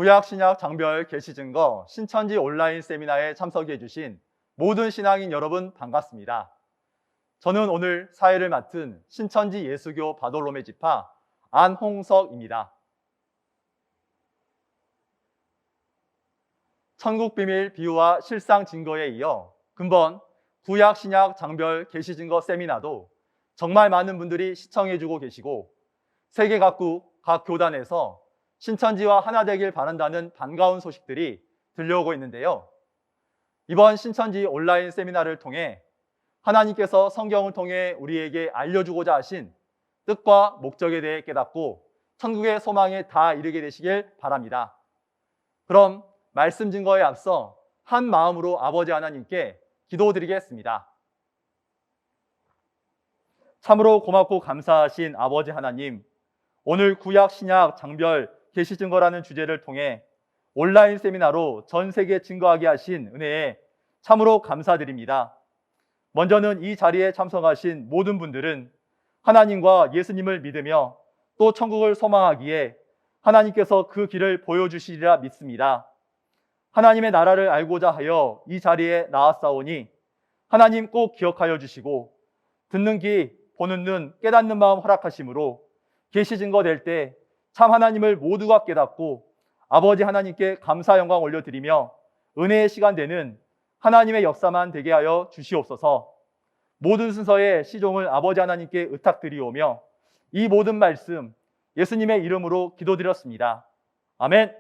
구약 신약 장별 계시 증거 신천지 온라인 세미나에 참석해 주신 모든 신앙인 여러분 반갑습니다. 저는 오늘 사회를 맡은 신천지 예수교 바돌로메 지파 안홍석입니다. 천국 비밀 비유와 실상 증거에 이어 근본 구약 신약 장별 계시 증거 세미나도 정말 많은 분들이 시청해 주고 계시고 세계 각국 각 교단에서 신천지와 하나 되길 바란다는 반가운 소식들이 들려오고 있는데요. 이번 신천지 온라인 세미나를 통해 하나님께서 성경을 통해 우리에게 알려주고자 하신 뜻과 목적에 대해 깨닫고 천국의 소망에 다 이르게 되시길 바랍니다. 그럼 말씀 증거에 앞서 한 마음으로 아버지 하나님께 기도드리겠습니다. 참으로 고맙고 감사하신 아버지 하나님, 오늘 구약 신약 장별 계시 증거라는 주제를 통해 온라인 세미나로 전 세계에 증거하게 하신 은혜에 참으로 감사드립니다. 먼저는 이 자리에 참석하신 모든 분들은 하나님과 예수님을 믿으며 또 천국을 소망하기에 하나님께서 그 길을 보여주시리라 믿습니다. 하나님의 나라를 알고자 하여 이 자리에 나왔사오니 하나님 꼭 기억하여 주시고 듣는 귀, 보는 눈, 깨닫는 마음 허락하심으로 계시 증거될 때 참 하나님을 모두가 깨닫고 아버지 하나님께 감사 영광 올려드리며 은혜의 시간 되는 하나님의 역사만 되게 하여 주시옵소서. 모든 순서의 시종을 아버지 하나님께 의탁드리오며 이 모든 말씀 예수님의 이름으로 기도드렸습니다. 아멘.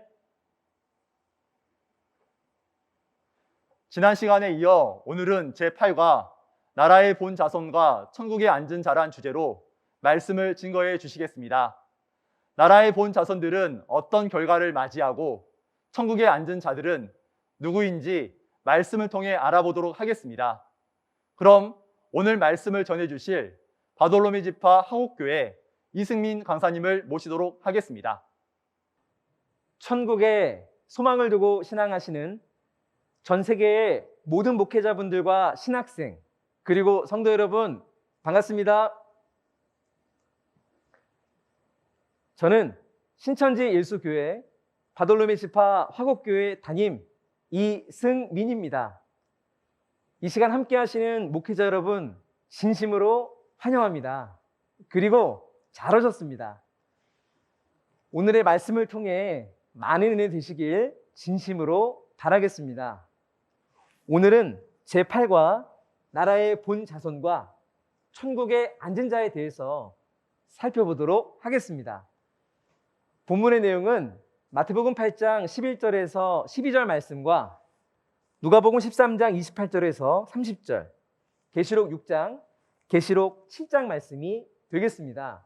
지난 시간에 이어 오늘은 제8과 나라의 본 자손과 천국에 앉은 자란 주제로 말씀을 증거해 주시겠습니다. 나라의 본 자손들은 어떤 결과를 맞이하고 천국에 앉은 자들은 누구인지 말씀을 통해 알아보도록 하겠습니다. 그럼 오늘 말씀을 전해주실 바돌로메 지파 한옥교회 이승민 강사님을 모시도록 하겠습니다. 천국에 소망을 두고 신앙하시는 전 세계의 모든 목회자분들과 신학생 그리고 성도 여러분 반갑습니다. 저는 신천지 예수교회 바돌로메 지파 화곡교회 담임 이승민입니다. 이 시간 함께 하시는 목회자 여러분 진심으로 환영합니다. 그리고 잘 오셨습니다. 오늘의 말씀을 통해 많은 은혜 되시길 진심으로 바라겠습니다. 오늘은 제8과 나라의 본 자손과 천국에 앉은 자에 대해서 살펴보도록 하겠습니다. 본문의 내용은 마태복음 8장 11절에서 12절 말씀과 누가복음 13장 28절에서 30절, 계시록 6장, 계시록 7장 말씀이 되겠습니다.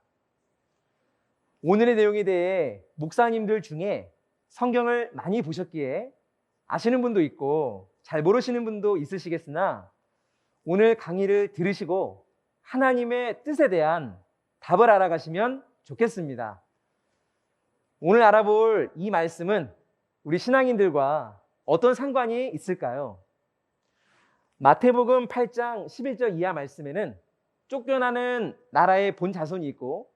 오늘의 내용에 대해 목사님들 중에 성경을 많이 보셨기에 아시는 분도 있고 잘 모르시는 분도 있으시겠으나 오늘 강의를 들으시고 하나님의 뜻에 대한 답을 알아가시면 좋겠습니다. 오늘 알아볼 이 말씀은 우리 신앙인들과 어떤 상관이 있을까요? 마태복음 8장 11절 이하 말씀에는 쫓겨나는 나라의 본 자손이 있고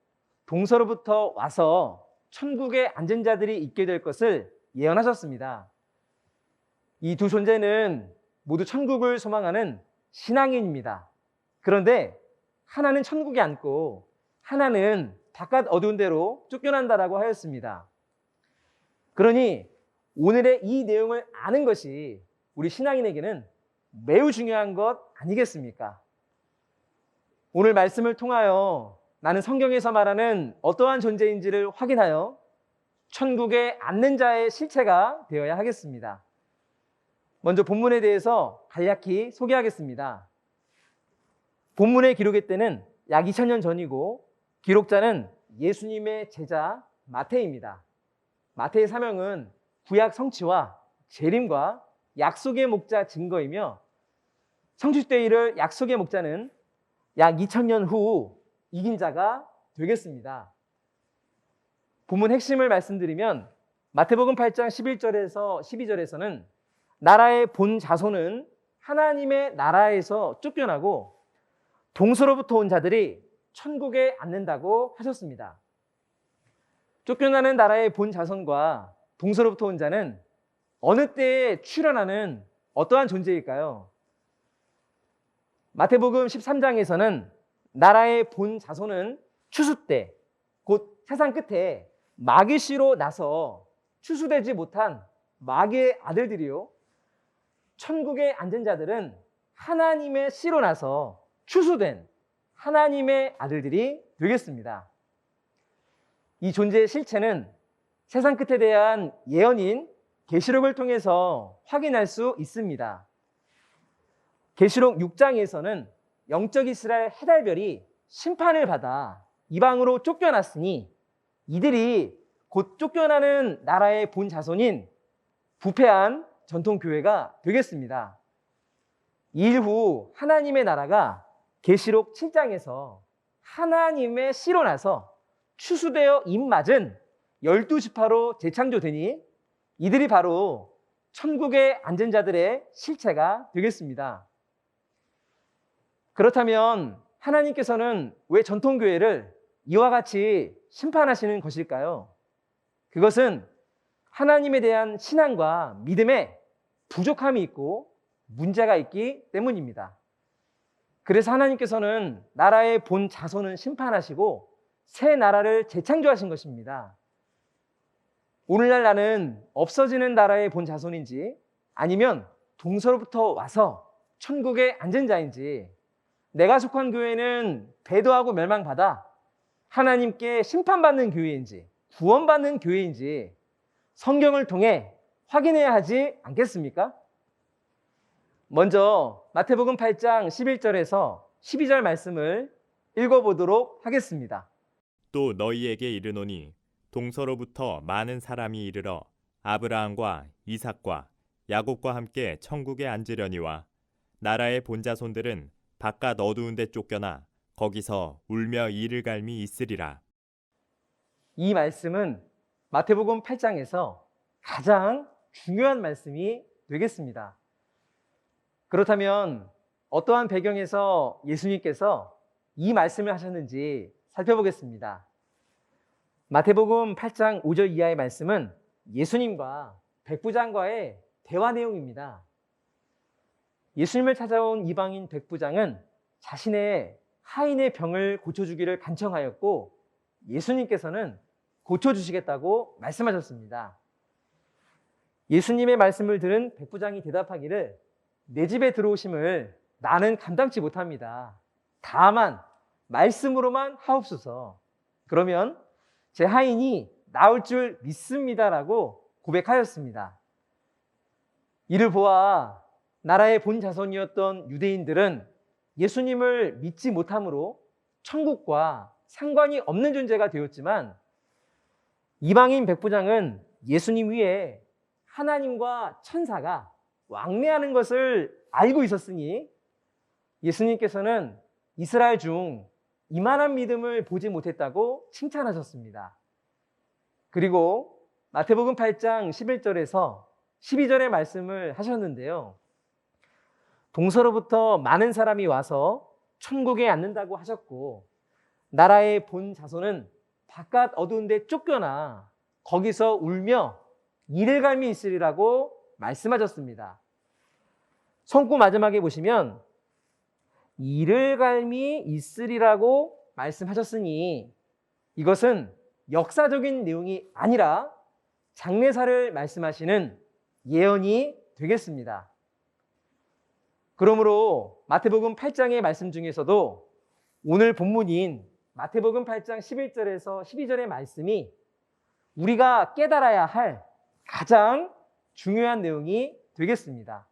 동서로부터 와서 천국에 앉은 자들이 있게 될 것을 예언하셨습니다. 이 두 존재는 모두 천국을 소망하는 신앙인입니다. 그런데 하나는 천국에 앉고 하나는 바깥 어두운 데로 쫓겨난다라고 하였습니다. 그러니 오늘의 이 내용을 아는 것이 우리 신앙인에게는 매우 중요한 것 아니겠습니까? 오늘 말씀을 통하여 나는 성경에서 말하는 어떠한 존재인지를 확인하여 천국에 앉는 자의 실체가 되어야 하겠습니다. 먼저 본문에 대해서 간략히 소개하겠습니다. 본문의 기록의 때는 약 2000년 전이고 기록자는 예수님의 제자 마태입니다. 마태의 사명은 구약 성취와 재림과 약속의 목자 증거이며 성취되어 이를 약속의 목자는 약 2000년 후 이긴 자가 되겠습니다. 본문 핵심을 말씀드리면 마태복음 8장 11절에서 12절에서는 나라의 본 자손은 하나님의 나라에서 쫓겨나고 동서로부터 온 자들이 천국에 앉는다고 하셨습니다. 쫓겨나는 나라의 본 자손과 동서로부터 온 자는 어느 때에 출현하는 어떠한 존재일까요? 마태복음 13장에서는 나라의 본 자손은 추수 때, 곧 세상 끝에 마귀 씨로 나서 추수되지 못한 마귀의 아들들이요, 천국에 앉은 자들은 하나님의 씨로 나서 추수된 하나님의 아들들이 되겠습니다. 이 존재의 실체는 세상 끝에 대한 예언인 계시록을 통해서 확인할 수 있습니다. 계시록 6장에서는 영적 이스라엘 해달별이 심판을 받아 이방으로 쫓겨났으니 이들이 곧 쫓겨나는 나라의 본 자손인 부패한 전통교회가 되겠습니다. 이 일 후 하나님의 나라가 계시록 7장에서 하나님의 씨로 나서 추수되어 입맞은 12지파로 재창조되니 이들이 바로 천국에 앉은 자들의 실체가 되겠습니다. 그렇다면 하나님께서는 왜 전통교회를 이와 같이 심판하시는 것일까요? 그것은 하나님에 대한 신앙과 믿음에 부족함이 있고 문제가 있기 때문입니다. 그래서 하나님께서는 나라의 본 자손은 심판하시고 새 나라를 재창조하신 것입니다. 오늘날 나는 없어지는 나라의 본 자손인지 아니면 동서로부터 와서 천국에 앉은 자인지, 내가 속한 교회는 배도하고 멸망받아 하나님께 심판받는 교회인지 구원받는 교회인지 성경을 통해 확인해야 하지 않겠습니까? 먼저 마태복음 8장 11절에서 12절 말씀을 읽어보도록 하겠습니다. 또 너희에게 이르노니 동서로부터 많은 사람이 이르러 아브라함과 이삭과 야곱과 함께 천국에 앉으려니와 나라의 본자손들은 바깥 어두운 데 쫓겨나 거기서 울며 이를 갈미 있으리라. 이 말씀은 마태복음 8장에서 가장 중요한 말씀이 되겠습니다. 그렇다면 어떠한 배경에서 예수님께서 이 말씀을 하셨는지 살펴보겠습니다. 마태복음 8장 5절 이하의 말씀은 예수님과 백부장과의 대화 내용입니다. 예수님을 찾아온 이방인 백부장은 자신의 하인의 병을 고쳐주기를 간청하였고 예수님께서는 고쳐주시겠다고 말씀하셨습니다. 예수님의 말씀을 들은 백부장이 대답하기를 내 집에 들어오심을 나는 감당치 못합니다. 다만 말씀으로만 하옵소서. 그러면 제 하인이 나을 줄 믿습니다라고 고백하였습니다. 이를 보아 나라의 본 자손이었던 유대인들은 예수님을 믿지 못함으로 천국과 상관이 없는 존재가 되었지만 이방인 백부장은 예수님 위에 하나님과 천사가 왕래하는 것을 알고 있었으니 예수님께서는 이스라엘 중 이만한 믿음을 보지 못했다고 칭찬하셨습니다. 그리고 마태복음 8장 11절에서 12절의 말씀을 하셨는데요. 동서로부터 많은 사람이 와서 천국에 앉는다고 하셨고 나라의 본 자손은 바깥 어두운 데 쫓겨나 거기서 울며 이를 갈미 있으리라고 말씀하셨습니다. 손구 마지막에 보시면 이를 갈미 있으리라고 말씀하셨으니 이것은 역사적인 내용이 아니라 장래사를 말씀하시는 예언이 되겠습니다. 그러므로 마태복음 8장의 말씀 중에서도 오늘 본문인 마태복음 8장 11절에서 12절의 말씀이 우리가 깨달아야 할 가장 중요한 내용이 되겠습니다.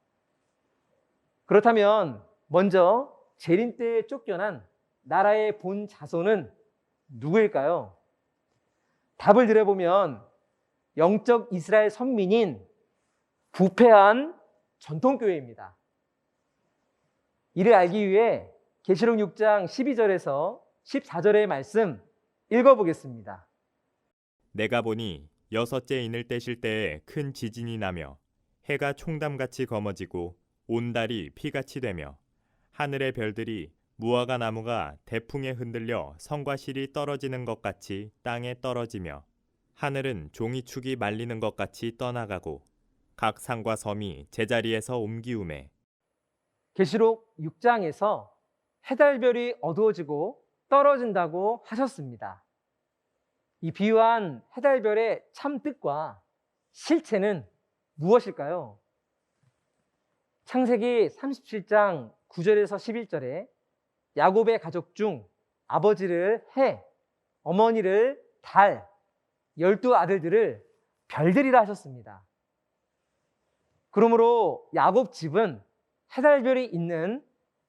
그렇다면 먼저 재림 때에 쫓겨난 나라의 본 자손은 누구일까요? 답을 들어보면 영적 이스라엘 선민인 부패한 전통교회입니다. 이를 알기 위해 계시록 6장 12절에서 14절의 말씀 읽어보겠습니다. 내가 보니 여섯째 인을 떼실 때에 큰 지진이 나며 해가 총담같이 검어지고 온 달이 피같이 되며 하늘의 별들이 무화과 나무가 대풍에 흔들려 성과 실이 떨어지는 것 같이 땅에 떨어지며 하늘은 종이축이 말리는 것 같이 떠나가고 각 산과 섬이 제자리에서 옮기우매 계시록 6장에서 해달별이 어두워지고 떨어진다고 하셨습니다. 이 비유한 해달별의 참 뜻과 실체는 무엇일까요? 창세기 37장 9절에서 11절에 야곱의 가족 중 아버지를 해, 어머니를 달, 12아들들을 별들이라 하셨습니다. 그러므로 야곱 집은 해달별이 있는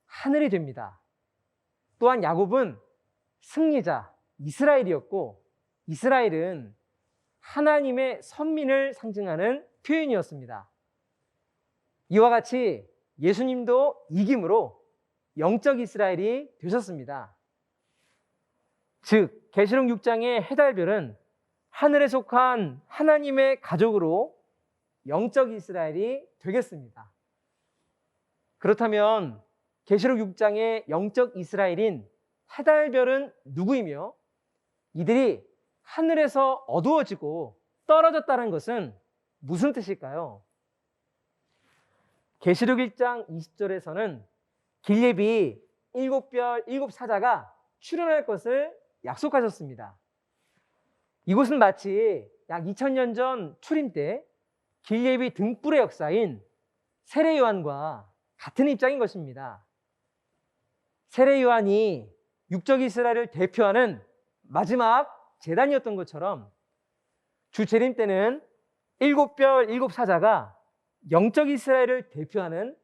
하늘이 됩니다. 또한 야곱은 승리자 이스라엘이었고 이스라엘은 하나님의 선민을 상징하는 표현이었습니다. 이와 같이 예수님도 이김으로 영적 이스라엘이 되셨습니다. 즉 계시록 6장의 해달별은 하늘에 속한 하나님의 가족으로 영적 이스라엘이 되겠습니다. 그렇다면 계시록 6장의 영적 이스라엘인 해달별은 누구이며 이들이 하늘에서 어두워지고 떨어졌다는 것은 무슨 뜻일까요? 계시록 1장 20절에서는 길렙이 7별 7사자가 출현할 것을 약속하셨습니다. 이곳은 마치 약 2000년 전 초림 때 길렙이 등불의 역사인 세례 요한과 같은 입장인 것입니다. 세례 요한이 육적 이스라엘을 대표하는 마지막 제단이었던 것처럼 주 재림 때는 7별 7사자가 영적 이스라엘을 대표하는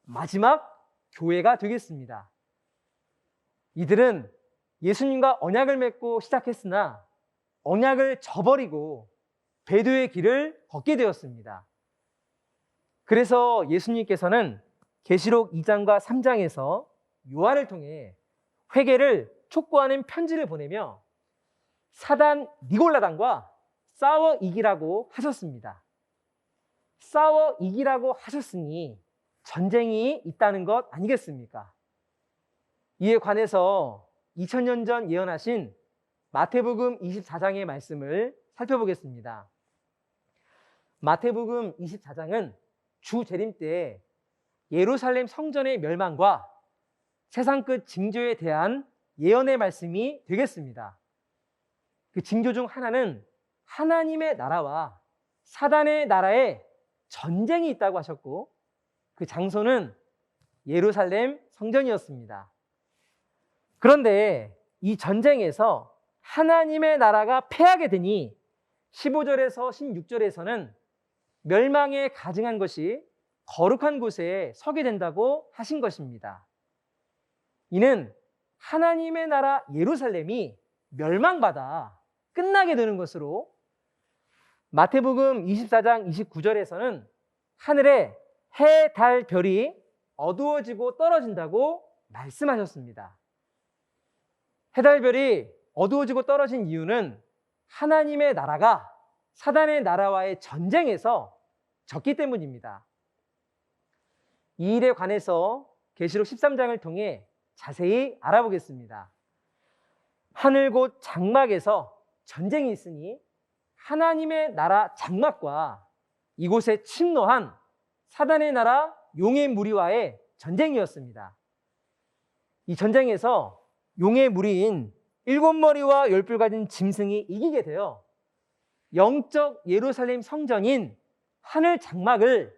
마지막 교회가 되겠습니다. 이들은 예수님과 언약을 맺고 시작했으나 언약을 저버리고 배도의 길을 걷게 되었습니다. 그래서 예수님께서는 계시록 2장과 3장에서 요한을 통해 회개를 촉구하는 편지를 보내며 사단 니골라당과 싸워 이기라고 하셨습니다. 싸워 이기라고 하셨으니 전쟁이 있다는 것 아니겠습니까? 이에 관해서 2000년 전 예언하신 마태복음 24장의 말씀을 살펴보겠습니다. 마태복음 24장은 주 재림 때 예루살렘 성전의 멸망과 세상 끝 징조에 대한 예언의 말씀이 되겠습니다. 그 징조 중 하나는 하나님의 나라와 사단의 나라에 전쟁이 있다고 하셨고 그 장소는 예루살렘 성전이었습니다. 그런데 이 전쟁에서 하나님의 나라가 패하게 되니 15절에서 16절에서는 멸망에 가증한 것이 거룩한 곳에 서게 된다고 하신 것입니다. 이는 하나님의 나라 예루살렘이 멸망받아 끝나게 되는 것으로 마태복음 24장 29절에서는 하늘에 해, 달, 별이 어두워지고 떨어진다고 말씀하셨습니다. 해, 달, 별이 어두워지고 떨어진 이유는 하나님의 나라가 사단의 나라와의 전쟁에서 졌기 때문입니다. 이 일에 관해서 계시록 13장을 통해 자세히 알아보겠습니다. 하늘 곳 장막에서 전쟁이 있으니 하나님의 나라 장막과 이곳에 침노한 사단의 나라 용의 무리와의 전쟁이었습니다. 이 전쟁에서 용의 무리인 7머리와 10뿔 가진 짐승이 이기게 되어 영적 예루살렘 성전인 하늘 장막을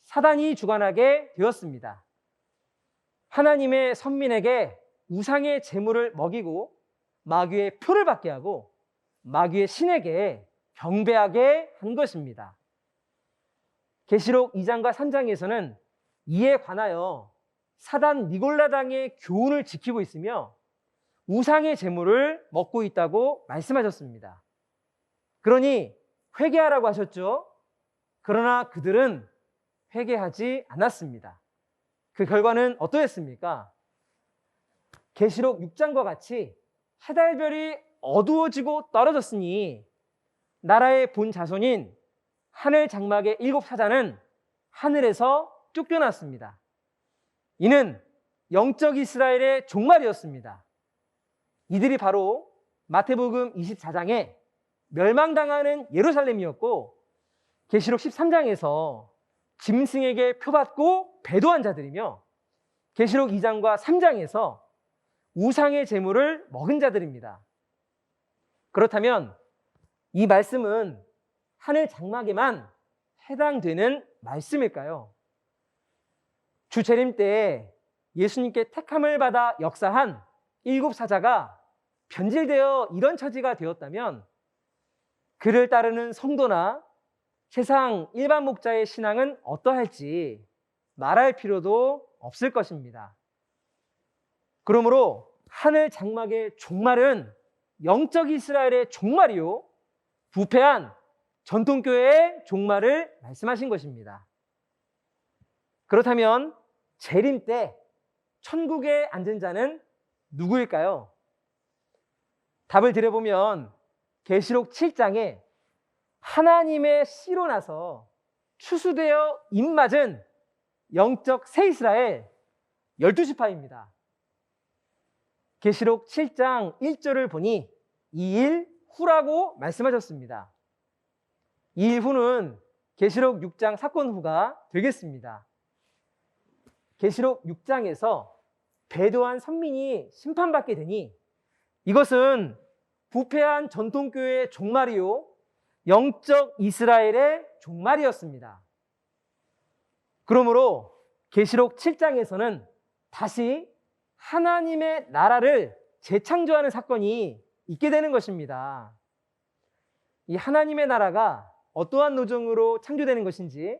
사단이 주관하게 되었습니다. 하나님의 선민에게 우상의 제물을 먹이고 마귀의 표를 받게 하고 마귀의 신에게 경배하게 한 것입니다. 계시록 2장과 3장에서는 이에 관하여 사단 니골라당의 교훈을 지키고 있으며 우상의 제물을 먹고 있다고 말씀하셨습니다. 그러니 회개하라고 하셨죠. 그러나 그들은 회개하지 않았습니다. 그 결과는 어떠했습니까? 계시록 6장과 같이 해달별이 어두워지고 떨어졌으니 나라의 본 자손인 하늘 장막의 7사자는 하늘에서 쫓겨났습니다. 이는 영적 이스라엘의 종말이었습니다. 이들이 바로 마태복음 24장에 멸망당하는 예루살렘이었고, 계시록 13장에서 짐승에게 표받고 배도한 자들이며, 계시록 2장과 3장에서 우상의 제물을 먹은 자들입니다. 그렇다면 이 말씀은 하늘 장막에만 해당되는 말씀일까요? 주 재림 때 예수님께 택함을 받아 역사한 7 사자가 변질되어 이런 처지가 되었다면, 그를 따르는 성도나 세상 일반 목자의 신앙은 어떠할지 말할 필요도 없을 것입니다. 그러므로 하늘 장막의 종말은 영적 이스라엘의 종말이요, 부패한 전통교회의 종말을 말씀하신 것입니다. 그렇다면 재림 때 천국에 앉은 자는 누구일까요? 답을 드려보면 계시록 7장에 하나님의 씨로 나서 추수되어 입맞은 영적 새 이스라엘 12지파입니다. 계시록 7장 1절을 보니 2일 후라고 말씀하셨습니다. 2일 후는 계시록 6장 사건 후가 되겠습니다. 계시록 6장에서 배도한 선민이 심판받게 되니 이것은 부패한 전통교회의 종말이요, 영적 이스라엘의 종말이었습니다. 그러므로 계시록 7장에서는 다시 하나님의 나라를 재창조하는 사건이 있게 되는 것입니다. 이 하나님의 나라가 어떠한 노정으로 창조되는 것인지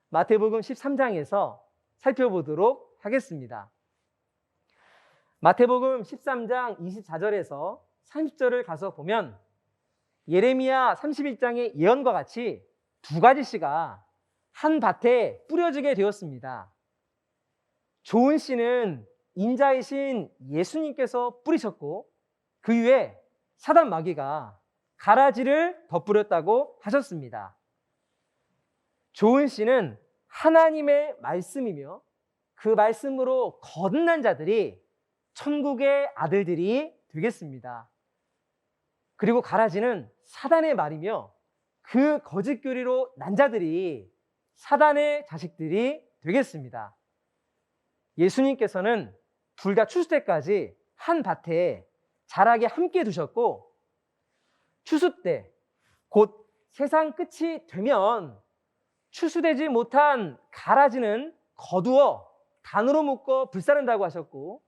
마태복음 13장에서 살펴보도록 하겠습니다. 마태복음 13장 24절에서 30절을 가서 보면 예레미야 31장의 예언과 같이 2가지 씨가 한 밭에 뿌려지게 되었습니다. 좋은 씨는 인자이신 예수님께서 뿌리셨고, 그 위에 사단 마귀가 가라지를 덧뿌렸다고 하셨습니다. 좋은 씨는 하나님의 말씀이며 그 말씀으로 거듭난 자들이 천국의 아들들이 되겠습니다. 그리고 가라지는 사단의 말이며 그 거짓 교리로 난 자들이 사단의 자식들이 되겠습니다. 예수님께서는 둘 다 추수 때까지 한 밭에 자라게 함께 두셨고, 추수 때 곧 세상 끝이 되면 추수되지 못한 가라지는 거두어 단으로 묶어 불사른다고 하셨고,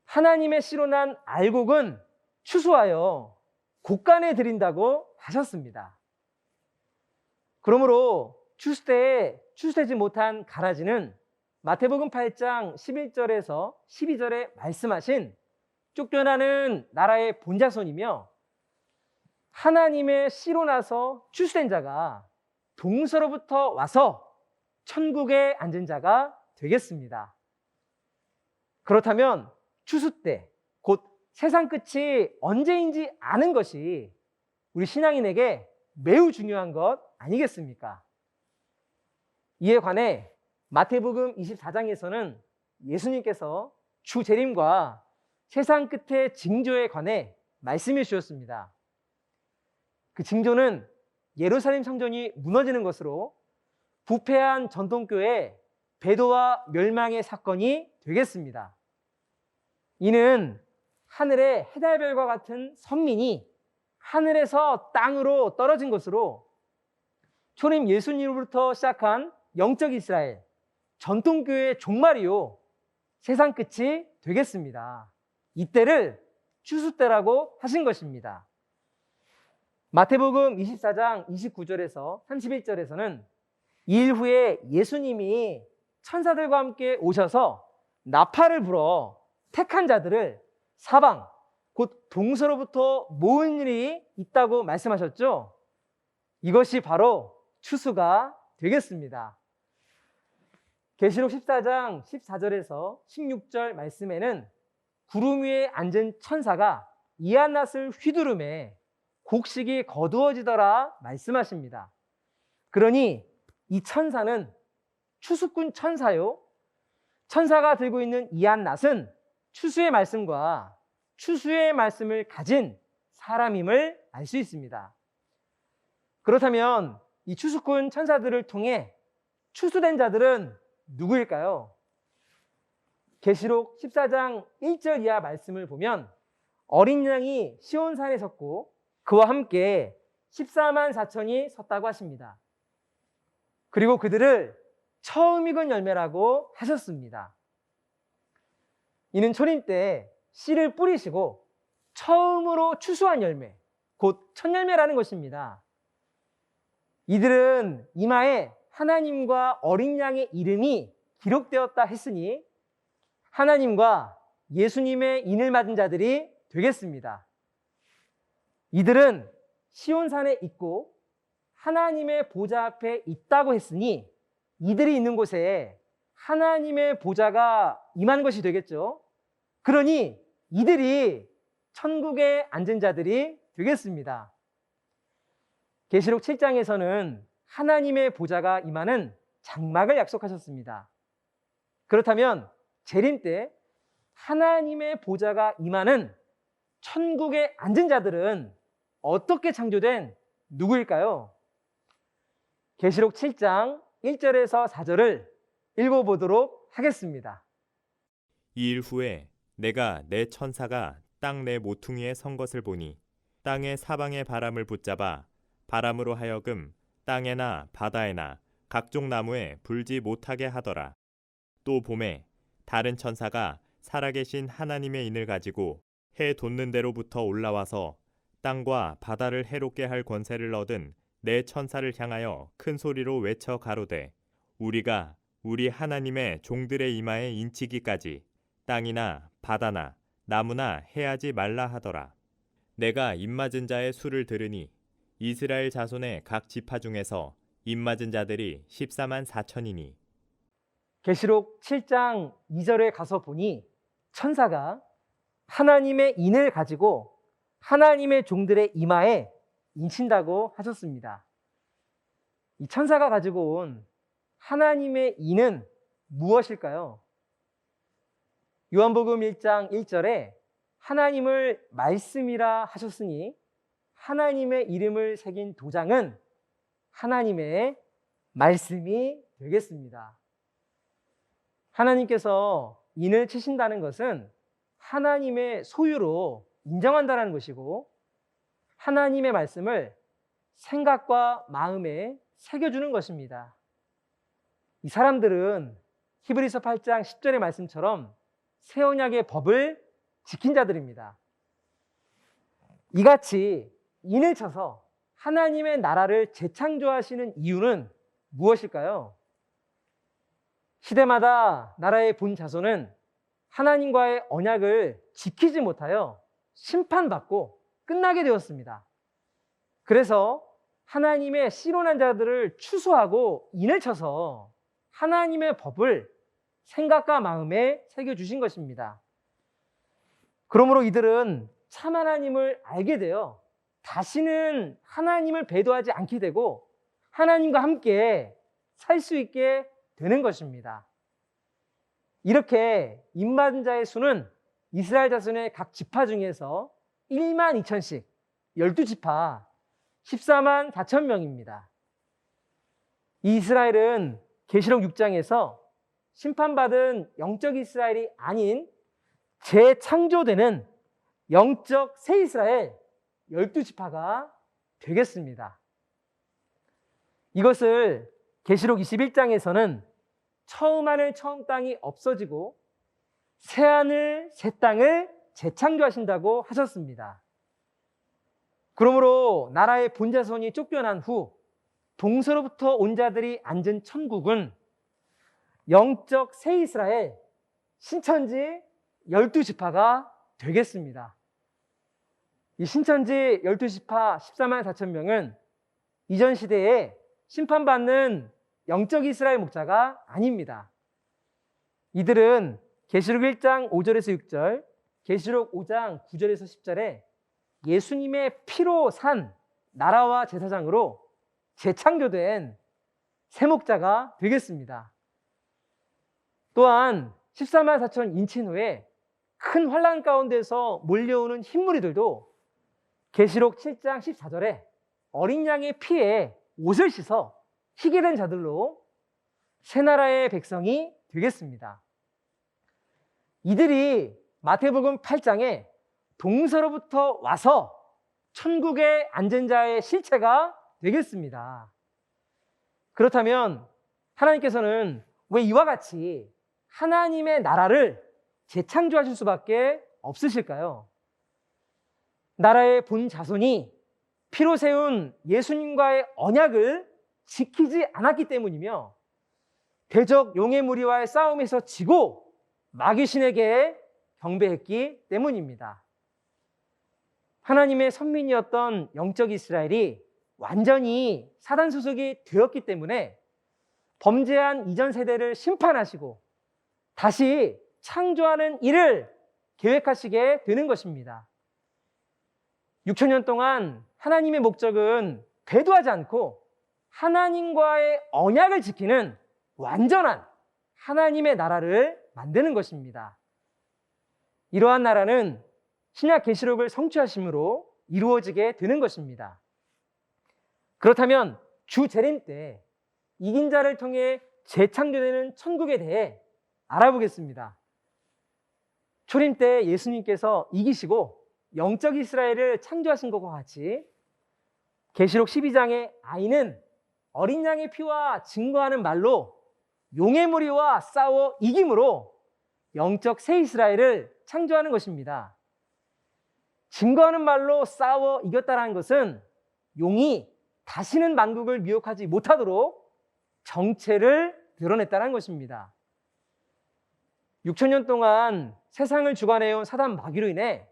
하나님의 씨로 난 알곡은 추수하여 곡간에 드린다고 하셨습니다. 그러므로 추수 때에 추수되지 못한 가라지는 마태복음 8장 11절에서 12절에 말씀하신 쫓겨나는 나라의 본자손이며, 하나님의 씨로 나서 추수된 자가 동서로부터 와서 천국에 앉은 자가 되겠습니다. 그렇다면 추수 때, 곧 세상 끝이 언제인지 아는 것이 우리 신앙인에게 매우 중요한 것 아니겠습니까? 이에 관해 마태복음 24장에서는 예수님께서 주 재림과 세상 끝의 징조에 관해 말씀해 주셨습니다. 그 징조는 예루살렘 성전이 무너지는 것으로 부패한 전통교회 배도와 멸망의 사건이 되겠습니다. 이는 하늘의 해달별과 같은 선민이 하늘에서 땅으로 떨어진 것으로 초림 예수님으로부터 시작한 영적 이스라엘, 전통교회의 종말이요, 세상 끝이 되겠습니다. 이때를 추수 때라고 하신 것입니다. 마태복음 24장 29절에서 31절에서는 이 일 후에 예수님이 천사들과 함께 오셔서 나팔을 불어 택한 자들을 사방, 곧 동서로부터 모은 일이 있다고 말씀하셨죠. 이것이 바로 추수가 되겠습니다. 계시록 14장 14절에서 16절 말씀에는 구름 위에 앉은 천사가 이한낫을 휘두르매 곡식이 거두어지더라 말씀하십니다. 그러니 이 천사는 추수꾼 천사요, 천사가 들고 있는 이한낫은 추수의 말씀과 추수의 말씀을 가진 사람임을 알 수 있습니다. 그렇다면 이 추수꾼 천사들을 통해 추수된 자들은 누구일까요? 계시록 14장 1절 이하 말씀을 보면 어린 양이 시온산에 섰고 그와 함께 14만 4천이 섰다고 하십니다. 그리고 그들을 처음 익은 열매라고 하셨습니다. 이는 초림 때 씨를 뿌리시고 처음으로 추수한 열매, 곧 첫 열매라는 것입니다. 이들은 이마에 하나님과 어린 양의 이름이 기록되었다 했으니 하나님과 예수님의 인을 맞은 자들이 되겠습니다. 이들은 시온산에 있고 하나님의 보좌 앞에 있다고 했으니 이들이 있는 곳에 하나님의 보좌가 임한 것이 되겠죠. 그러니 이들이 천국에 앉은 자들이 되겠습니다. 계시록 7장에서는 하나님의 보좌가 임하는 장막을 약속하셨습니다. 그렇다면 재림 때 하나님의 보좌가 임하는 천국에 앉은 자들은 어떻게 창조된 누구일까요? 계시록 7장 1절에서 4절을 읽어보도록 하겠습니다. 이 일 후에 내가 내 천사가 땅 내 모퉁이에 선 것을 보니 땅의 사방의 바람을 붙잡아 바람으로 하여금 땅에나 바다에나 각종 나무에 불지 못하게 하더라. 또 봄에 다른 천사가 살아계신 하나님의 인을 가지고 해 돋는 데로부터 올라와서 땅과 바다를 해롭게 할 권세를 얻은 내 천사를 향하여 큰 소리로 외쳐 가로되 우리가 우리 하나님의 종들의 이마에 인치기까지 땅이나 바다나 나무나 해하지 말라 하더라. 내가 입맞은 자의 수를 들으니 이스라엘 자손의 각 지파 중에서 입맞은 자들이 14만 4천이니 계시록 7장 2절에 가서 보니 천사가 하나님의 인을 가지고 하나님의 종들의 이마에 인친다고 하셨습니다. 이 천사가 가지고 온 하나님의 인은 무엇일까요? 요한복음 1장 1절에 하나님을 말씀이라 하셨으니 하나님의 이름을 새긴 도장은 하나님의 말씀이 되겠습니다. 하나님께서 인을 치신다는 것은 하나님의 소유로 인정한다는 것이고 하나님의 말씀을 생각과 마음에 새겨주는 것입니다. 이 사람들은 히브리서 8장 10절의 말씀처럼 새 언약의 법을 지킨 자들입니다. 이같이 인을 쳐서 하나님의 나라를 재창조하시는 이유는 무엇일까요? 시대마다 나라의 본 자손은 하나님과의 언약을 지키지 못하여 심판받고 끝나게 되었습니다. 그래서 하나님의 씨론한 자들을 추수하고 인을 쳐서 하나님의 법을 생각과 마음에 새겨주신 것입니다. 그러므로 이들은 참 하나님을 알게 되어 다시는 하나님을 배도하지 않게 되고 하나님과 함께 살 수 있게 되는 것입니다. 이렇게 입맞은 자의 수는 이스라엘 자손의 각 지파 중에서 1만 2천씩 12지파 14만 4천 명입니다. 이스라엘은 계시록 6장에서 심판받은 영적 이스라엘이 아닌 재창조되는 영적 새 이스라엘 12지파가 되겠습니다. 이것을 계시록 21장에서는 처음 하늘 처음 땅이 없어지고 새 하늘 새 땅을 재창조하신다고 하셨습니다. 그러므로 나라의 본자손이 쫓겨난 후 동서로부터 온 자들이 앉은 천국은 영적 새 이스라엘 신천지 12지파가 되겠습니다. 이 신천지 12지파 14만 4천 명은 이전 시대에 심판받는 영적 이스라엘 목자가 아닙니다. 이들은 계시록 1장 5절에서 6절, 계시록 5장 9절에서 10절에 예수님의 피로 산 나라와 제사장으로 재창조된 새 목자가 되겠습니다. 또한 14만 4천 인친 후에 큰 환란 가운데서 몰려오는 흰무리들도 계시록 7장 14절에 어린 양의 피에 옷을 씻어 희게 된 자들로 새 나라의 백성이 되겠습니다. 이들이 마태복음 8장에 동서로부터 와서 천국에 앉은 자의 실체가 되겠습니다. 그렇다면 하나님께서는 왜 이와 같이 하나님의 나라를 재창조하실 수밖에 없으실까요? 나라의 본 자손이 피로 세운 예수님과의 언약을 지키지 않았기 때문이며 대적 용의 무리와의 싸움에서 지고 마귀신에게 경배했기 때문입니다. 하나님의 선민이었던 영적 이스라엘이 완전히 사단 소속이 되었기 때문에 범죄한 이전 세대를 심판하시고 다시 창조하는 일을 계획하시게 되는 것입니다. 6,000년 동안 하나님의 목적은 배도하지 않고 하나님과의 언약을 지키는 완전한 하나님의 나라를 만드는 것입니다. 이러한 나라는 신약 계시록을 성취하심으로 이루어지게 되는 것입니다. 그렇다면 주 재림 때 이긴 자를 통해 재창조되는 천국에 대해 알아보겠습니다. 초림 때 예수님께서 이기시고 영적 이스라엘을 창조하신 것과 같이 계시록 12장의 아이는 어린 양의 피와 증거하는 말로 용의 무리와 싸워 이김으로 영적 새 이스라엘을 창조하는 것입니다. 증거하는 말로 싸워 이겼다는 것은 용이 다시는 만국을 미혹하지 못하도록 정체를 드러냈다는 것입니다. 6,000년 동안 세상을 주관해온 사단 마귀로 인해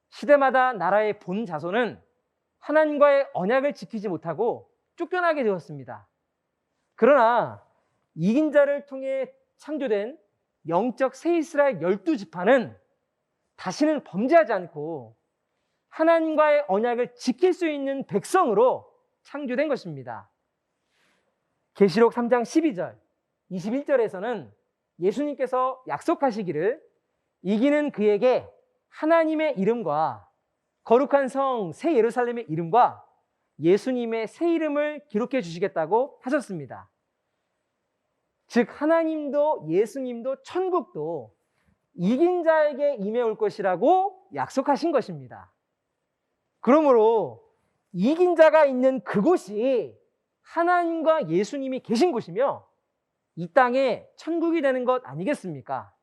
시대마다 나라의 본 자손은 하나님과의 언약을 지키지 못하고 쫓겨나게 되었습니다. 그러나 이긴 자를 통해 창조된 영적 새 이스라엘 12지파는 다시는 범죄하지 않고 하나님과의 언약을 지킬 수 있는 백성으로 창조된 것입니다. 계시록 3장 12절, 21절에서는 예수님께서 약속하시기를 이기는 그에게 하나님의 이름과 거룩한 성 새 예루살렘의 이름과 예수님의 새 이름을 기록해 주시겠다고 하셨습니다. 즉 하나님도 예수님도 천국도 이긴 자에게 임해올 것이라고 약속하신 것입니다. 그러므로 이긴 자가 있는 그곳이 하나님과 예수님이 계신 곳이며 이 땅에 천국이 되는 것 아니겠습니까?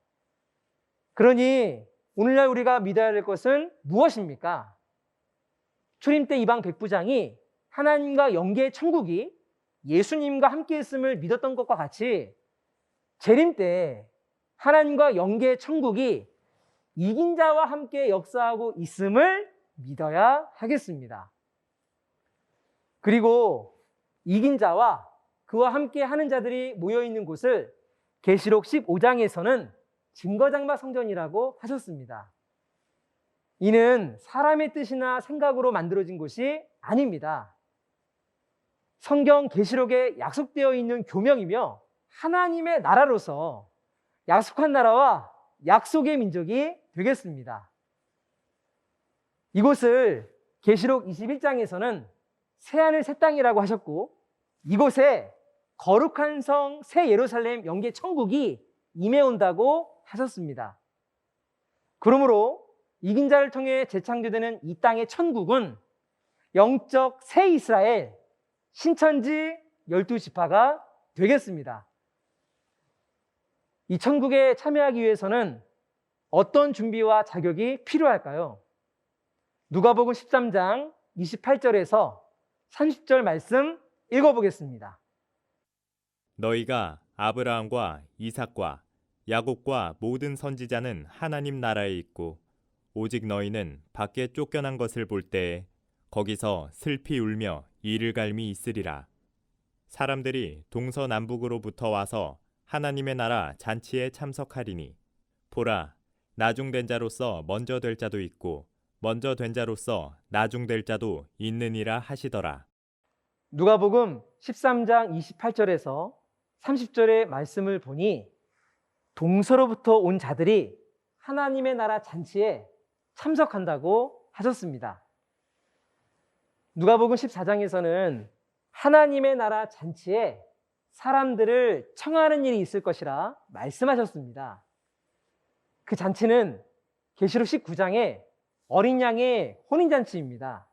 그러니 오늘날 우리가 믿어야 될 것은 무엇입니까? 초림 때 이방 백부장이 하나님과 영계의 천국이 예수님과 함께 있음을 믿었던 것과 같이 재림 때 하나님과 영계의 천국이 이긴 자와 함께 역사하고 있음을 믿어야 하겠습니다. 그리고 이긴 자와 그와 함께 하는 자들이 모여있는 곳을 계시록 15장에서는 증거장막 성전이라고 하셨습니다. 이는 사람의 뜻이나 생각으로 만들어진 곳이 아닙니다. 성경 계시록에 약속되어 있는 교명이며 하나님의 나라로서 약속한 나라와 약속의 민족이 되겠습니다. 이곳을 계시록 21장에서는 새하늘 새 땅이라고 하셨고 이곳에 거룩한 성 새 예루살렘 영계 천국이 임해온다고 하셨습니다. 그러므로 이긴 자를 통해 재창조되는 이 땅의 천국은 영적 새 이스라엘 신천지 12지파가 되겠습니다. 이 천국에 참여하기 위해서는 어떤 준비와 자격이 필요할까요? 누가복음 13장 28절에서 30절 말씀 읽어보겠습니다. 너희가 아브라함과 이삭과 야곱과 모든 선지자는 하나님 나라에 있고 오직 너희는 밖에 쫓겨난 것을 볼 때에 거기서 슬피 울며 이를 갈미 있으리라. 사람들이 동서남북으로부터 와서 하나님의 나라 잔치에 참석하리니 보라 나중된 자로서 먼저 될 자도 있고 먼저 된 자로서 나중될 자도 있느니라 하시더라. 누가복음 13장 28절에서 30절의 말씀을 보니 동서로부터 온 자들이 하나님의 나라 잔치에 참석한다고 하셨습니다. 누가복음 14장에서는 하나님의 나라 잔치에 사람들을 청하는 일이 있을 것이라 말씀하셨습니다. 그 잔치는 계시록 19장의 어린 양의 혼인잔치입니다.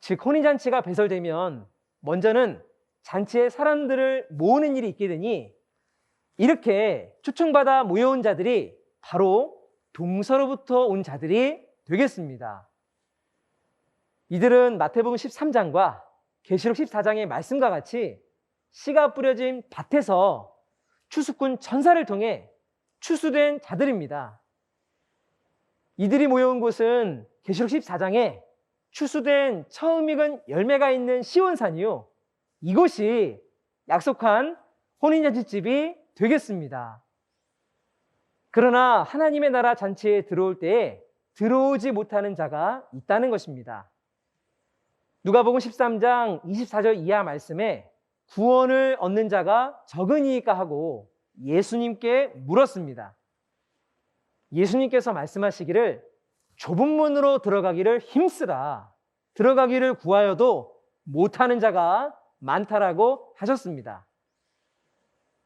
즉 혼인잔치가 배설되면 먼저는 잔치에 사람들을 모으는 일이 있게 되니 이렇게 초청받아 모여온 자들이 바로 동서로부터 온 자들이 되겠습니다. 이들은 마태복음 13장과 계시록 14장의 말씀과 같이 씨가 뿌려진 밭에서 추수꾼 전사를 통해 추수된 자들입니다. 이들이 모여온 곳은 계시록 14장에 추수된 처음 익은 열매가 있는 시온산이요, 이곳이 약속한 혼인잔치집이 되겠습니다. 그러나 하나님의 나라 잔치에 들어올 때에 들어오지 못하는 자가 있다는 것입니다. 누가복음 13장 24절 이하 말씀에 구원을 얻는 자가 적으니까 하고 예수님께 물었습니다. 예수님께서 말씀하시기를 좁은 문으로 들어가기를 힘쓰라, 들어가기를 구하여도 못하는 자가 많다라고 하셨습니다.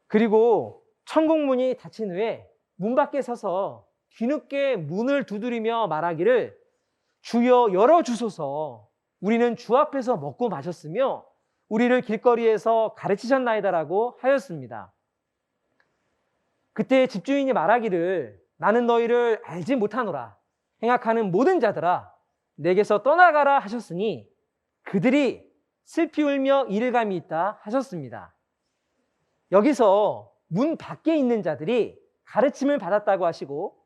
그리고 천국 문이 닫힌 후에 문 밖에 서서 뒤늦게 문을 두드리며 말하기를 주여 열어주소서, 우리는 주 앞에서 먹고 마셨으며 우리를 길거리에서 가르치셨나이다라고 하였습니다. 그때 집주인이 말하기를 나는 너희를 알지 못하노라, 행악하는 모든 자들아 내게서 떠나가라 하셨으니 그들이 슬피 울며 이를감이 있다 하셨습니다. 여기서 문 밖에 있는 자들이 가르침을 받았다고 하시고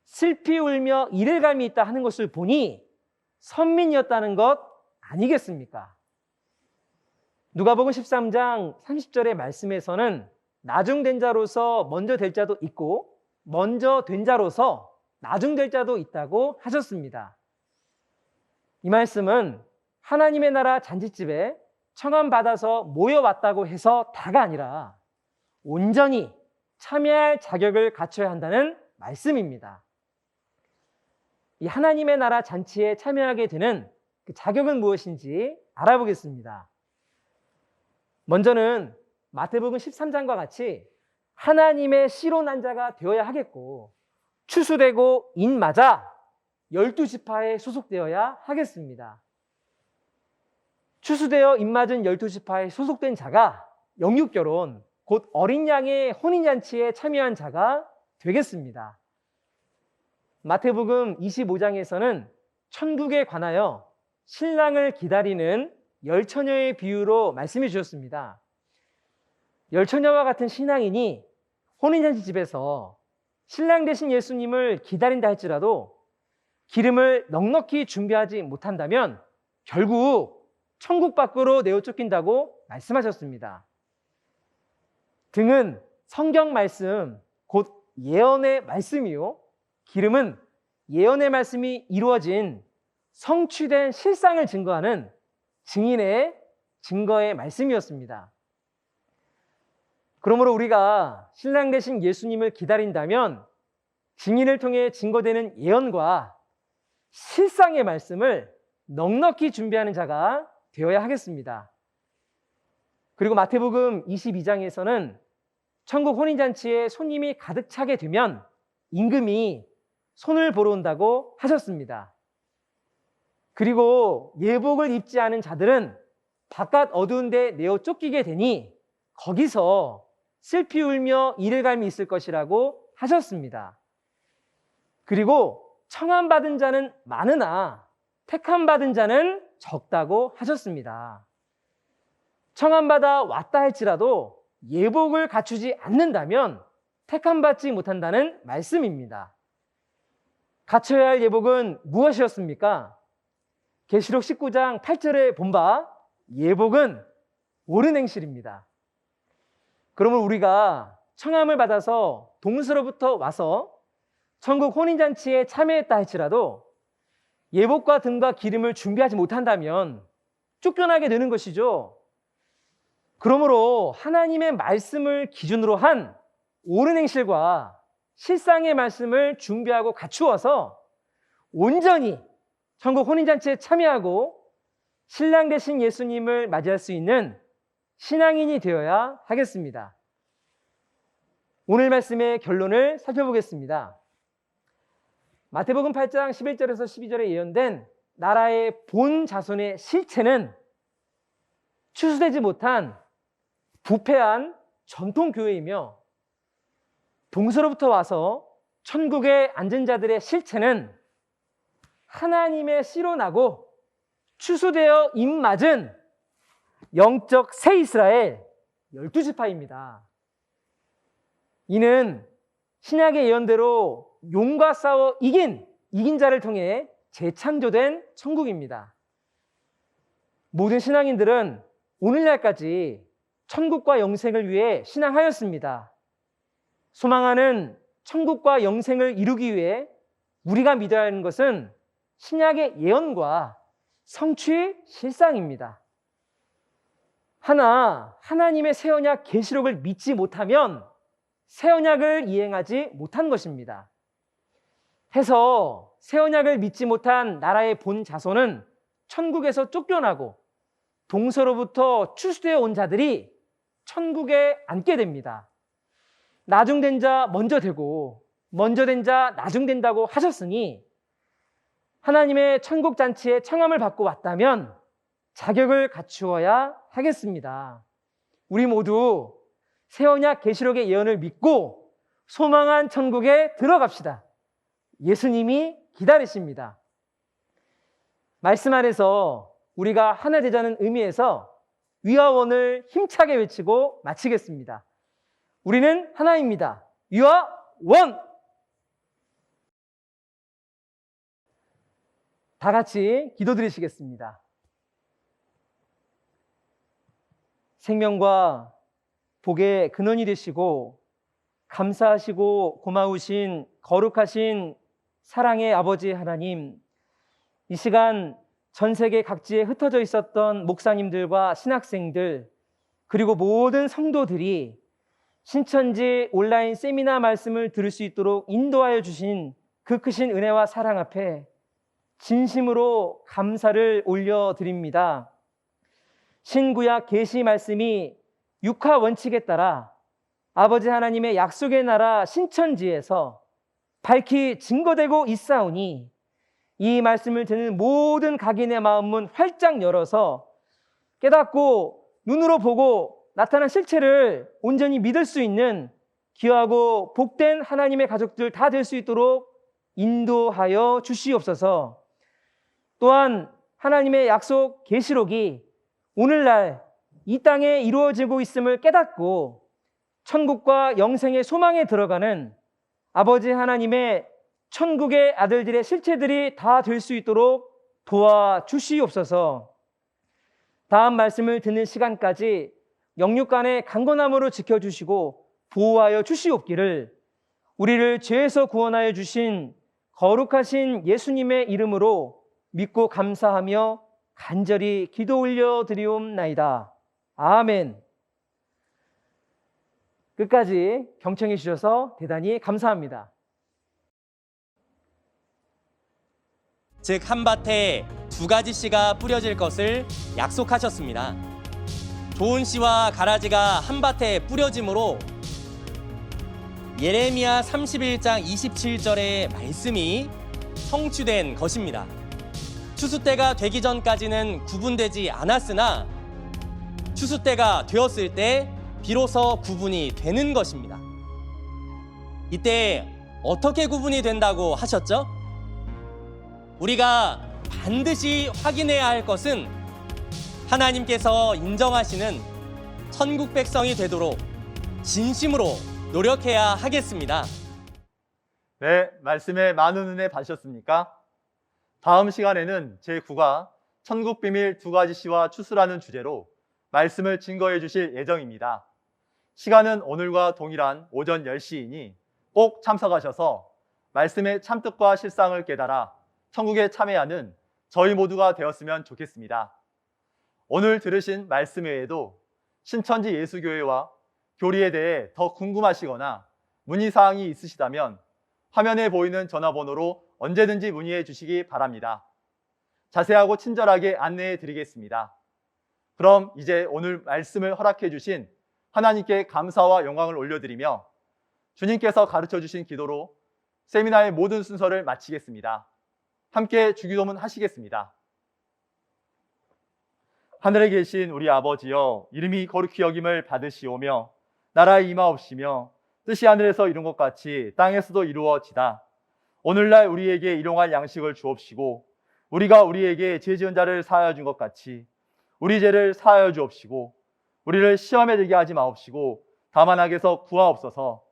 슬피 울며 이를감이 있다 하는 것을 보니 선민이었다는 것 아니겠습니까? 누가복음 13장 30절의 말씀에서는 나중된 자로서 먼저 될 자도 있고 먼저 된 자로서 나중될 자도 있다고 하셨습니다. 이 말씀은 하나님의 나라 잔치집에 청함받아서 모여왔다고 해서 다가 아니라 온전히 참여할 자격을 갖춰야 한다는 말씀입니다. 이 하나님의 나라 잔치에 참여하게 되는 그 자격은 무엇인지 알아보겠습니다. 먼저는 마태복음 13장과 같이 하나님의 씨로 난 자가 되어야 하겠고 추수되고 인맞아 12지파에 소속되어야 하겠습니다. 추수되어 인맞은 12지파에 소속된 자가 영육결혼, 곧 어린 양의 혼인잔치에 참여한 자가 되겠습니다. 마태복음 25장에서는 천국에 관하여 신랑을 기다리는 열처녀의 비유로 말씀해 주셨습니다. 열처녀와 같은 신앙인이 혼인잔치집에서 신랑 되신 예수님을 기다린다 할지라도 기름을 넉넉히 준비하지 못한다면 결국 천국 밖으로 내어 쫓긴다고 말씀하셨습니다. 등은 성경 말씀, 곧 예언의 말씀이요, 기름은 예언의 말씀이 이루어진 성취된 실상을 증거하는 증인의 증거의 말씀이었습니다. 그러므로 우리가 신랑 되신 예수님을 기다린다면 증인을 통해 증거되는 예언과 실상의 말씀을 넉넉히 준비하는 자가 되어야 하겠습니다. 그리고 마태복음 22장에서는 천국 혼인잔치에 손님이 가득 차게 되면 임금이 손을 보러 온다고 하셨습니다. 그리고 예복을 입지 않은 자들은 바깥 어두운 데 내어 쫓기게 되니 거기서 슬피 울며 이를감이 있을 것이라고 하셨습니다. 그리고 청함받은 자는 많으나 택함받은 자는 적다고 하셨습니다. 청함받아 왔다 할지라도 예복을 갖추지 않는다면 택함받지 못한다는 말씀입니다. 갖춰야 할 예복은 무엇이었습니까? 계시록 19장 8절에 본 바 예복은 옳은 행실입니다. 그러면 우리가 청함을 받아서 동서로부터 와서 천국 혼인잔치에 참여했다 할지라도 예복과 등과 기름을 준비하지 못한다면 쫓겨나게 되는 것이죠. 그러므로 하나님의 말씀을 기준으로 한 옳은 행실과 실상의 말씀을 준비하고 갖추어서 온전히 천국 혼인잔치에 참여하고 신랑 되신 예수님을 맞이할 수 있는 신앙인이 되어야 하겠습니다. 오늘 말씀의 결론을 살펴보겠습니다. 마태복음 8장 11절에서 12절에 예언된 나라의 본 자손의 실체는 추수되지 못한 부패한 전통교회이며, 동서로부터 와서 천국에 앉은 자들의 실체는 하나님의 씨로 나고 추수되어 입맞은 영적 새 이스라엘 12지파입니다. 이는 신약의 예언대로 용과 싸워 이긴 자를 통해 재창조된 천국입니다. 모든 신앙인들은 오늘날까지 천국과 영생을 위해 신앙하였습니다. 소망하는 천국과 영생을 이루기 위해 우리가 믿어야 하는 것은 신약의 예언과 성취의 실상입니다. 하나님의 새 언약 계시록을 믿지 못하면 새 언약을 이행하지 못한 것입니다. 해서 새 언약을 믿지 못한 나라의 본 자손은 천국에서 쫓겨나고 동서로부터 추수되어 온 자들이 천국에 앉게 됩니다. 나중된 자 먼저 되고 먼저 된 자 나중된다고 하셨으니 하나님의 천국 잔치에 청함을 받고 왔다면 자격을 갖추어야 하겠습니다. 우리 모두 새 언약 계시록의 예언을 믿고 소망한 천국에 들어갑시다. 예수님이 기다리십니다. 말씀 안에서 우리가 하나 되자는 의미에서 위아원을 힘차게 외치고 마치겠습니다. 우리는 하나입니다. 위아원! 다 같이 기도드리시겠습니다. 생명과 복의 근원이 되시고 감사하시고 고마우신 거룩하신 사랑의 아버지 하나님, 이 시간 전 세계 각지에 흩어져 있었던 목사님들과 신학생들, 그리고 모든 성도들이 신천지 온라인 세미나 말씀을 들을 수 있도록 인도하여 주신 그 크신 은혜와 사랑 앞에 진심으로 감사를 올려드립니다. 신구약 계시 말씀이 육하 원칙에 따라 아버지 하나님의 약속의 나라 신천지에서 밝히 증거되고 있사오니 이 말씀을 듣는 모든 각인의 마음은 활짝 열어서 깨닫고 눈으로 보고 나타난 실체를 온전히 믿을 수 있는 귀하고 복된 하나님의 가족들 다 될 수 있도록 인도하여 주시옵소서. 또한 하나님의 약속 계시록이 오늘날 이 땅에 이루어지고 있음을 깨닫고 천국과 영생의 소망에 들어가는 아버지 하나님의 천국의 아들들의 실체들이 다 될 수 있도록 도와주시옵소서. 다음 말씀을 듣는 시간까지 영육간의 강건함으로 지켜주시고 보호하여 주시옵기를 우리를 죄에서 구원하여 주신 거룩하신 예수님의 이름으로 믿고 감사하며 간절히 기도 올려드리옵나이다. 아멘. 끝까지 경청해 주셔서 대단히 감사합니다. 즉 한 밭에 두 가지 씨가 뿌려질 것을 약속하셨습니다. 좋은 씨와 가라지가 한 밭에 뿌려짐으로 예레미야 31장 27절의 말씀이 성취된 것입니다. 추수 때가 되기 전까지는 구분되지 않았으나 추수 때가 되었을 때 비로소 구분이 되는 것입니다. 이때 어떻게 구분이 된다고 하셨죠? 우리가 반드시 확인해야 할 것은 하나님께서 인정하시는 천국 백성이 되도록 진심으로 노력해야 하겠습니다. 네, 말씀에 많은 은혜 받으셨습니까? 다음 시간에는 제9가 천국 비밀 두 가지 씨와 추수라는 주제로 말씀을 증거해 주실 예정입니다. 시간은 오늘과 동일한 오전 10시이니 꼭 참석하셔서 말씀의 참뜻과 실상을 깨달아 천국에 참여하는 저희 모두가 되었으면 좋겠습니다. 오늘 들으신 말씀 외에도 신천지 예수교회와 교리에 대해 더 궁금하시거나 문의사항이 있으시다면 화면에 보이는 전화번호로 언제든지 문의해 주시기 바랍니다. 자세하고 친절하게 안내해 드리겠습니다. 그럼 이제 오늘 말씀을 허락해 주신 하나님께 감사와 영광을 올려드리며 주님께서 가르쳐 주신 기도로 세미나의 모든 순서를 마치겠습니다. 함께 주기도문 하시겠습니다. 하늘에 계신 우리 아버지여, 이름이 거룩히 여김을 받으시오며 나라의 임하옵시며 뜻이 하늘에서 이룬 것 같이 땅에서도 이루어지다. 오늘날 우리에게 일용할 양식을 주옵시고 우리가 우리에게 죄 지은 자를 사하여 준 것 같이 우리 죄를 사하여 주옵시고 우리를 시험에 들게 하지 마옵시고 다만 악에서 구하옵소서.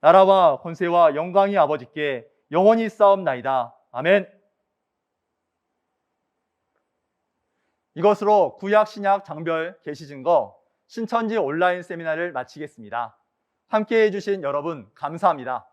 나라와 권세와 영광이 아버지께 영원히 싸움나이다. 아멘. 이것으로 구약 신약 장별 계시 증거 신천지 온라인 세미나를 마치겠습니다. 함께해 주신 여러분 감사합니다.